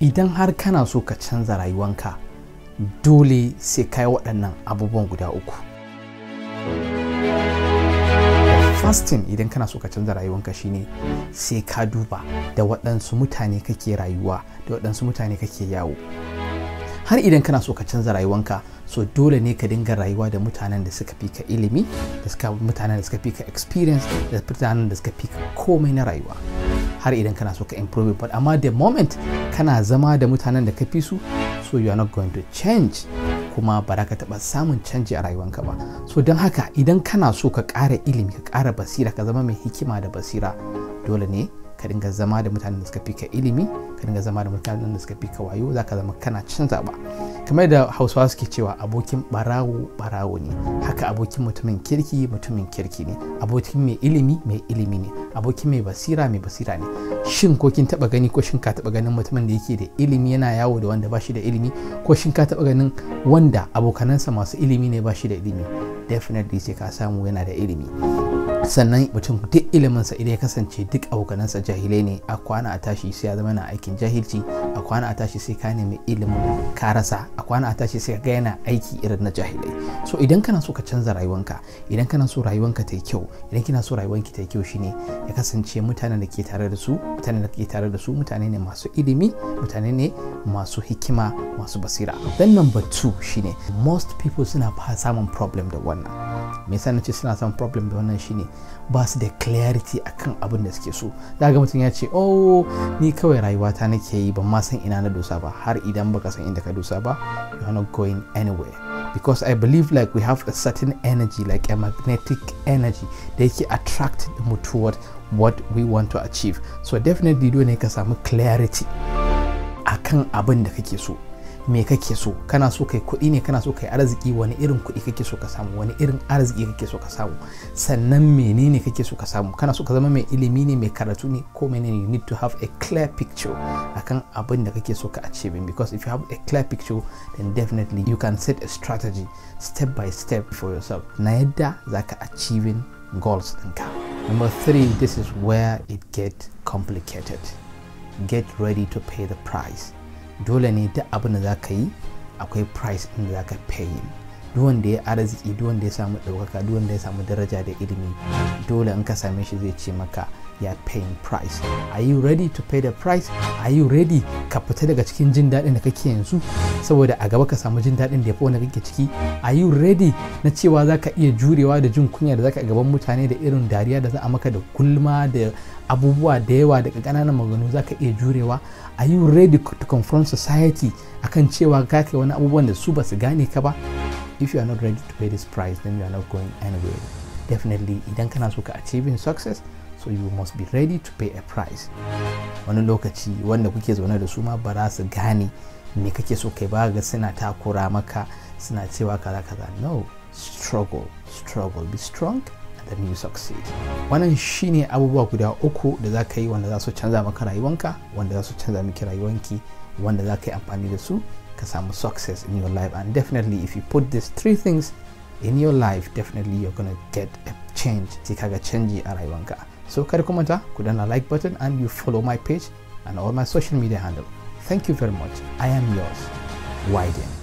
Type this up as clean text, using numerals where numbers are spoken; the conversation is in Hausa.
Idan har kana so ka canza rayuwanka, dole sai ka yi waɗannan abubuwan guda uku. First thing idan kana so ka canza rayuwanka shine sai ka duba da waɗansu mutane kake rayuwa, da waɗansu mutane kake yawo. Har idan kana so ka canza rayuwanka, so dole ne ka dinga rayuwa da mutanen da suka fi ka ilimi, da mutanen da suka fi ka experience, da mutanen da suka fi ka komai na rayuwa. Har idan kana so ka improve, but amma the moment kana zama da mutanen da ka fi su, so you are not going to change, kuma ba za ka taɓa samun canji a rayuwanka ba. So don haka idan kana so ka ƙara ilimi, ka ƙara basira, ka zama mai hikima da basira, dole ne ka dinga zama da mutanen da suka fi ka ilimi, ka dinga zama da mutanen da suka fi ka wayo, za ka zama kana canza ba. Kamar da Hausawa suke cewa abokin barawo barawo ne, haka abokin mutumin kirki ne, abokin mai ilimi ne, abokin mai basira ne. Shin ko kin taba gani, ko shin ka taba ganin mutumin da yake da ilimi yana yawo da wanda ba shi da ilimi, ko shin ka taba ganin wanda abokanansa masu ilimi ne ba shi da ilimi? Definitely sai ka samu yana da ilimi. Sannan mutum duk iliminsa idan ya kasance duk abokanansa jahilai ne, a kwana a tashi sai ya zama na aikin jahilci, a kwana a tashi sai ka nemi ilimin ka rasa, a kwana a tashi sai ka yana aiki irin na jahilai. So idan kana so ka canza rayuwanka, idan kana so rayuwanka ta yi kyau, idan kina so rayuwanki ta yi kyau, shine ya kasance mutanen da ke tare da su, mutane ne masu ilimi, mutane ne masu hikima, masu basira. Then number 2 shine most people suna samun problem da wannan. Me yasa nace suna samun problem da wannan shine ba su da clarity akan abin da suke so. Daga mutum ya ce, oh ni kawai rayuwata nake yi, ban ma san ina na dosa ba. Har idan baka san inda ka dosa ba, you are not going anywhere. Because I believe like we have a certain energy, like a magnetic energy da yake attract mu toward what we want to achieve. So definitely dole ne ka samu clarity akan abin da kake so. Me kake so? Kana so kai kuɗi ne, kana so kai arziki, wani irin kuɗi kake so ka samu, wani irin arziki kake so ka samu, sannan menene kake so ka samu? Kana so ka zama mai ilimi ne, mai karatu ne, ko menene? You need to have a clear picture akan abin da kake so ka achieve, because if you have a clear picture, then definitely you can set a strategy step by step for yourself na yadda zaka achieving goals ɗinka. Number 3, this is where it gets complicated. Get ready to pay the price. Dole ne duk abin da za ka yi akwai price ɗin da za ka pay. Duk wanda ya arziki, duk wanda ya samu ɗaukaka, duk wanda ya samu daraja da ilimi, dole in ka same shi zai ce maka ya paying price. Are you ready to pay the price? Are you ready ka fita daga cikin jin daɗin da kake yanzu saboda a gaba ka samu jin daɗin da ya fi wanda kake ciki? Are you ready na cewa za ka iya jurewa da jin kunya da za ka gaban mutane, da irin dariya da za a maka, da gulma, da abubuwa da yawa daga ƙananan maganganu za ka iya jurewa? Are you ready to confront society akan cewa ka kai wani abubuwan da su ba su gane ka ba? If you are not ready to pay this price, then you are not going anywhere. Definitely idan kana so ka achieving success, so you must be ready to pay a price. Wani lokaci wanda kuke zaune da su ma ba za su gane me kake so kai ba, ga suna takura maka, suna cewa kaza. No, struggle, be strong, and then you succeed. Wannan shine abubuwa guda uku da za ka yi wanda za su canza maka rayuwanka, wanda za su canza miki rayuwanki, wanda za ka yi amfani da su ka samu success in your life. And definitely if you put these 3 things in your life, definitely you're gonna get a change. Sai kaga canji a rayuwanka. So kada ku manta ku danna like button and you follow my page and all my social media handle. Thank you very much. I am yours, YDEEN.